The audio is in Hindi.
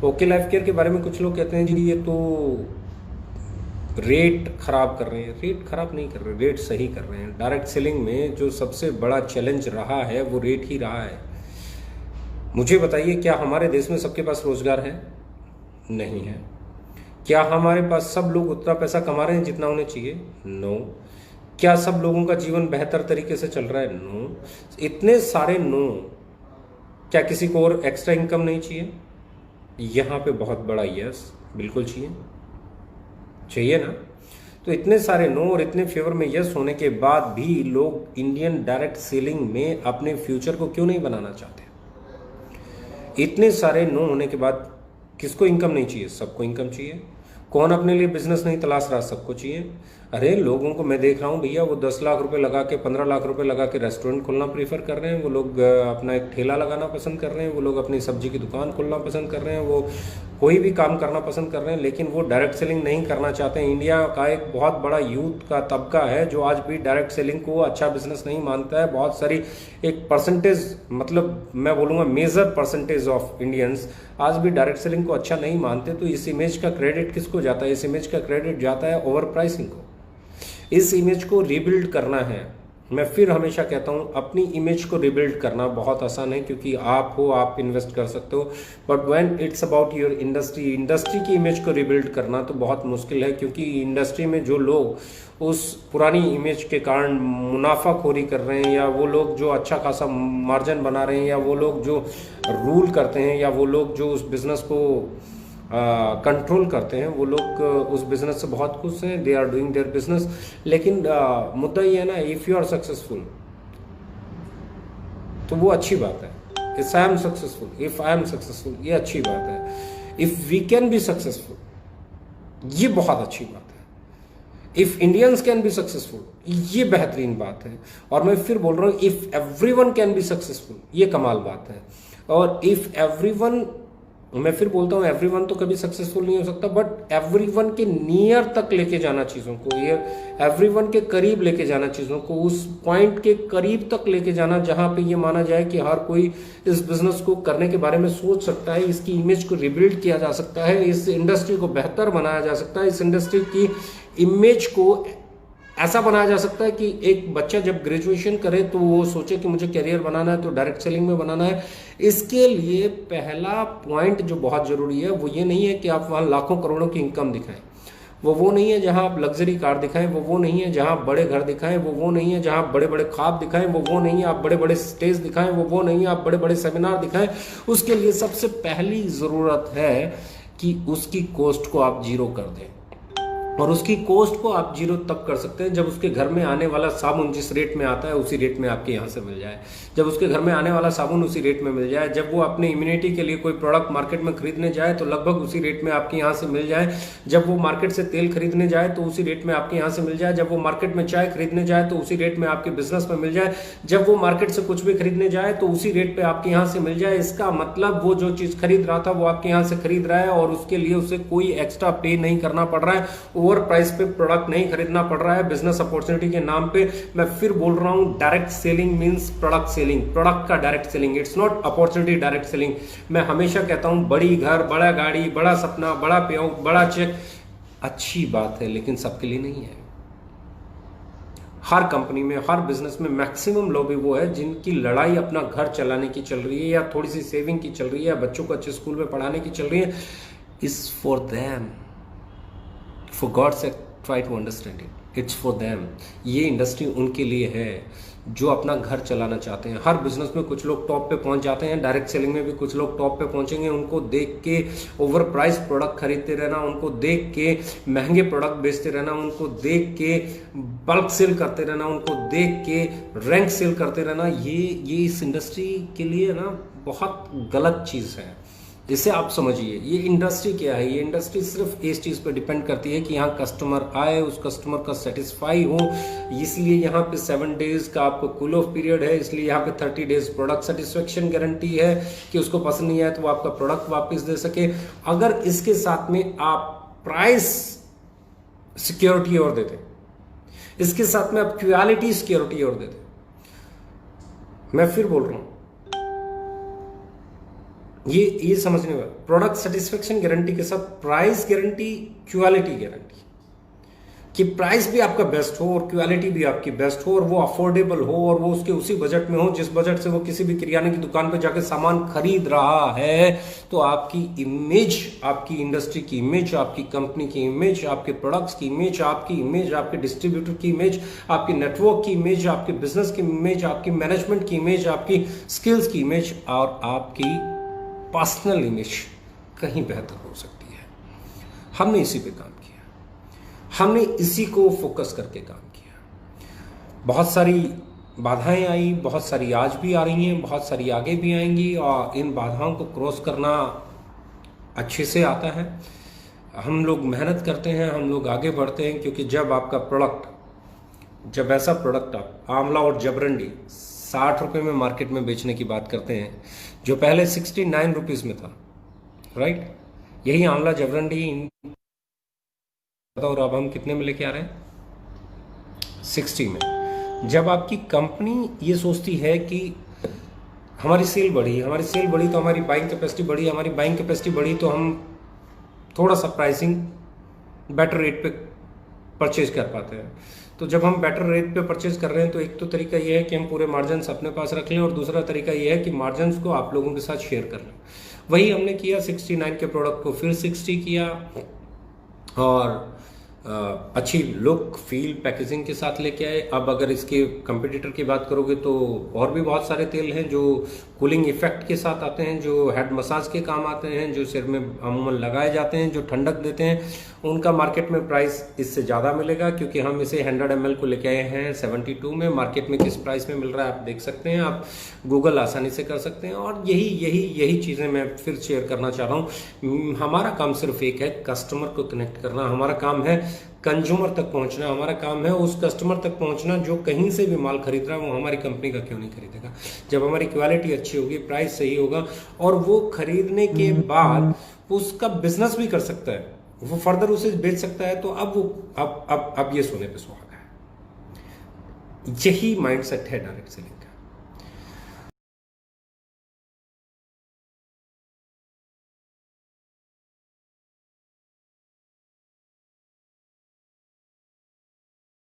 ओके लाइफ केयर के बारे में कुछ लोग कहते हैं जी ये तो रेट खराब कर रहे हैं। रेट खराब नहीं कर रहे, रेट सही कर रहे हैं। डायरेक्ट सेलिंग में जो सबसे बड़ा चैलेंज रहा है वो रेट ही रहा है। मुझे बताइए, क्या हमारे देश में सबके पास रोजगार है? नहीं है। क्या हमारे पास सब लोग उतना पैसा कमा रहे हैं जितना उन्हें चाहिए? नो। क्या सब लोगों का जीवन बेहतर तरीके से चल रहा है? नो। इतने सारे नो, क्या किसी को और एक्स्ट्रा इनकम नहीं चाहिए? यहाँ पे बहुत बड़ा यस, बिल्कुल चाहिए, चाहिए ना। तो इतने सारे नो और इतने फेवर में यस होने के बाद भी लोग इंडियन डायरेक्ट सेलिंग में अपने फ्यूचर को क्यों नहीं बनाना चाहते? इतने सारे नो होने के बाद किसको इनकम नहीं चाहिए? सबको इनकम चाहिए। कौन अपने लिए बिजनेस नहीं तलाश रहा? सबको चाहिए। अरे लोगों को मैं देख रहा हूँ भैया, वो 10 लाख रुपए लगा के, 15 लाख रुपए लगा के रेस्टोरेंट खोलना प्रीफर कर रहे हैं। वो लोग अपना एक ठेला लगाना पसंद कर रहे हैं। वो लोग अपनी सब्जी की दुकान खोलना पसंद कर रहे हैं। वो कोई भी काम करना पसंद कर रहे हैं, लेकिन वो डायरेक्ट सेलिंग नहीं करना चाहते हैं। इंडिया का एक बहुत बड़ा यूथ का तबका है जो आज भी डायरेक्ट सेलिंग को अच्छा बिजनेस नहीं मानता है। बहुत सारी एक परसेंटेज, मतलब मैं बोलूँगा मेजर परसेंटेज ऑफ इंडियंस आज भी डायरेक्ट सेलिंग को अच्छा नहीं मानते। तो इस इमेज का क्रेडिट किसको जाता है? इस इमेज का क्रेडिट जाता है ओवर प्राइसिंग को। इस इमेज को रिबिल्ड करना है। मैं फिर हमेशा कहता हूं, अपनी इमेज को रिबिल्ड करना बहुत आसान है क्योंकि आप हो, आप इन्वेस्ट कर सकते हो। But when it's about your industry की इमेज को रिबिल्ड करना तो बहुत मुश्किल है, क्योंकि इंडस्ट्री में जो लोग उस पुरानी इमेज के कारण मुनाफाखोरी कर रहे हैं, या वो लोग जो अच्छा खासा मार्जिन बना रहे हैं, या वो लोग जो रूल करते हैं, या वो लोग जो उस बिजनेस को कंट्रोल करते हैं, वो लोग उस बिजनेस से बहुत खुश हैं। They are doing their business. लेकिन मुद्दा ये है ना, इफ़ यू आर सक्सेसफुल तो वो अच्छी बात है। इफ आई एम सक्सेसफुल, ये अच्छी बात है। If we can be successful, ये बहुत अच्छी बात है। If Indians can be successful, ये बेहतरीन बात है। और मैं फिर बोल रहा हूं, if everyone can be successful, ये कमाल बात है। और इफ एवरीवन, मैं फिर बोलता हूं, एवरीवन तो कभी सक्सेसफुल नहीं हो सकता, बट एवरीवन के नियर तक लेके जाना चीजों को, ये एवरीवन के करीब लेके जाना चीजों को, उस पॉइंट के करीब तक लेके जाना जहां पे ये माना जाए कि हर कोई इस बिजनेस को करने के बारे में सोच सकता है, इसकी इमेज को रिबिल्ड किया जा सकता है, इस इंडस्ट्री को बेहतर बनाया जा सकता है, इस इंडस्ट्री की इमेज को ऐसा बनाया जा सकता है कि एक बच्चा जब ग्रेजुएशन करे तो वो सोचे कि मुझे करियर बनाना है तो डायरेक्ट सेलिंग में बनाना है। इसके लिए पहला पॉइंट जो बहुत जरूरी है वो ये नहीं है कि आप वहां लाखों करोड़ों की इनकम दिखाएं, वो नहीं है जहां आप लग्जरी कार दिखाएं, वो नहीं है जहां आप बड़े घर दिखाएं, वो नहीं है जहां आप बड़े बड़े ख्वाब दिखाएं, वो नहीं है आप बड़े बड़े स्टेज दिखाएं, वो नहीं है आप बड़े बड़े सेमिनार दिखाएं। उसके लिए सबसे पहली जरूरत है कि उसकी कॉस्ट को आप जीरो कर दें। और उसकी कॉस्ट को आप जीरो तब कर सकते हैं जब उसके घर में आने वाला साबुन जिस रेट में आता है उसी रेट में आपके यहाँ से मिल जाए, जब उसके घर में आने वाला साबुन उसी रेट में मिल जाए, जब वो अपने इम्यूनिटी के लिए कोई प्रोडक्ट मार्केट में खरीदने जाए तो लगभग उसी रेट में आपके यहाँ से मिल जाए, जब वो मार्केट से तेल खरीदने जाए तो उसी रेट में आपके यहाँ से मिल जाए, जब वो मार्केट में चाय खरीदने जाए तो उसी रेट में आपके बिजनेस में मिल जाए, जब वो मार्केट से कुछ भी खरीदने जाए तो उसी रेट पे आपके यहाँ से मिल जाए। इसका मतलब वो जो चीज खरीद रहा था वो आपके यहाँ से खरीद रहा है और उसके लिए उसे कोई एक्स्ट्रा पे नहीं करना पड़ रहा है, ओवर प्राइस पे प्रोडक्ट नहीं खरीदना पड़ रहा है बिजनेस अपॉर्चुनिटी के नाम पे। मैं फिर बोल रहा हूं, direct selling means product selling, product का direct selling, it's not opportunity direct selling. मैं हमेशा कहता हूं, बड़ी घर, बड़ा गाड़ी, बड़ा सपना, बड़ा पेआउट, बड़ा चेक अच्छी बात है, लेकिन सबके लिए नहीं है। हर कंपनी में, हर बिजनेस में मैक्सिमम लोग भी वो है जिनकी लड़ाई अपना घर चलाने की चल रही है, या थोड़ी सी सेविंग की चल रही है, या बच्चों को अच्छे स्कूल में पढ़ाने की चल रही है। Is for them, for God sake try to understand it, it's for them. ये इंडस्ट्री उनके लिए है जो अपना घर चलाना चाहते हैं। हर बिजनेस में कुछ लोग टॉप पे पहुंच जाते हैं, डायरेक्ट सेलिंग में भी कुछ लोग टॉप पे पहुंचेंगे। उनको देख के ओवर प्राइस प्रोडक्ट खरीदते रहना, उनको देख के महंगे प्रोडक्ट बेचते रहना, उनको देख के बल्क सेल करते रहना, उनको देख के रैंक सेल करते रहना, ये इस इंडस्ट्री के लिए ना बहुत गलत चीज़ है। इसे आप समझिए, ये इंडस्ट्री क्या है? ये इंडस्ट्री सिर्फ इस चीज़ पे डिपेंड करती है कि यहाँ कस्टमर आए, उस कस्टमर का सेटिस्फाई हो। इसलिए यहाँ पे 7 डेज का आपको कूल ऑफ पीरियड है, इसलिए यहाँ पे 30 डेज प्रोडक्ट सेटिस्फेक्शन गारंटी है कि उसको पसंद नहीं आया तो वो आपका प्रोडक्ट वापस दे सके। अगर इसके साथ में आप प्राइस सिक्योरिटी और देते, इसके साथ में आप क्वालिटी सिक्योरिटी और देते, मैं फिर बोल रहा हूँ, ये समझने में, प्रोडक्ट सेटिस्फेक्शन गारंटी के साथ प्राइस गारंटी, क्वालिटी गारंटी, कि प्राइस भी आपका बेस्ट हो और क्वालिटी भी आपकी बेस्ट हो और वो अफोर्डेबल हो और वो उसके उसी बजट में हो जिस बजट से वो किसी भी किराने की दुकान पे जाके सामान खरीद रहा है। तो आपकी इमेज, आपकी इंडस्ट्री की इमेज, आपकी कंपनी की इमेज, आपके प्रोडक्ट्स की इमेज, आपकी इमेज, आपके डिस्ट्रीब्यूटर की इमेज, आपकी नेटवर्क की इमेज, आपके बिजनेस की इमेज, आपकी मैनेजमेंट की इमेज, आपकी स्किल्स की इमेज और आपकी पर्सनल इमेज कहीं बेहतर हो सकती है। हमने इसी पे काम किया, हमने इसी को फोकस करके काम किया। बहुत सारी बाधाएं आई, बहुत सारी आज भी आ रही हैं, बहुत सारी आगे भी आएंगी और इन बाधाओं को क्रॉस करना अच्छे से आता है। हम लोग मेहनत करते हैं, हम लोग आगे बढ़ते हैं, क्योंकि जब आपका प्रोडक्ट, जब ऐसा प्रोडक्ट आप आंवला और जबरंडी 60 रुपये में मार्केट में बेचने की बात करते हैं, जो पहले 69 रुपीज़ में था, राइट? यही आंवला जबरंडी और अब हम कितने में लेके आ रहे हैं? 60 में। जब आपकी कंपनी ये सोचती है कि हमारी सेल बढ़ी, हमारी सेल बढ़ी तो हमारी बाइंग कैपेसिटी बढ़ी, हमारी बाइंग कैपेसिटी बढ़ी तो हम थोड़ा सा प्राइसिंग बेटर रेट पे परचेज कर पाते हैं। तो जब हम बेटर रेट पे परचेज कर रहे हैं तो एक तो तरीका ये है कि हम पूरे मार्जिन्स अपने पास रख लें और दूसरा तरीका ये है कि मार्जिन्स को आप लोगों के साथ शेयर कर लें। वही हमने किया, 69 के प्रोडक्ट को फिर 60 किया और अच्छी लुक, फील, पैकेजिंग के साथ लेके आए। अब अगर इसके कंपटीटर की बात करोगे तो और भी बहुत सारे तेल हैं जो कूलिंग इफेक्ट के साथ आते हैं, जो हेड मसाज के काम आते हैं, जो सिर में अमूमन लगाए जाते हैं, जो ठंडक देते हैं। उनका मार्केट में प्राइस इससे ज़्यादा मिलेगा, क्योंकि हम इसे 100 ml को लेके आए हैं 72 में। मार्केट में किस प्राइस में मिल रहा है आप देख सकते हैं, आप गूगल आसानी से कर सकते हैं। और यही चीज़ें मैं फिर शेयर करना चाह रहा हूँ। हमारा काम सिर्फ एक है, कस्टमर को कनेक्ट करना। हमारा काम है कंज्यूमर तक पहुंचना, हमारा काम है उस कस्टमर तक पहुंचना जो कहीं से भी माल खरीद रहा है वो हमारी कंपनी का क्यों नहीं खरीदेगा। जब हमारी क्वालिटी अच्छी होगी, प्राइस सही होगा और वो खरीदने के बाद उसका बिजनेस भी कर सकता है, वो फर्दर उसे बेच सकता है, तो अब ये सोने पे सुहागा है। यही माइंडसेट है डायरेक्ट सेलिंग।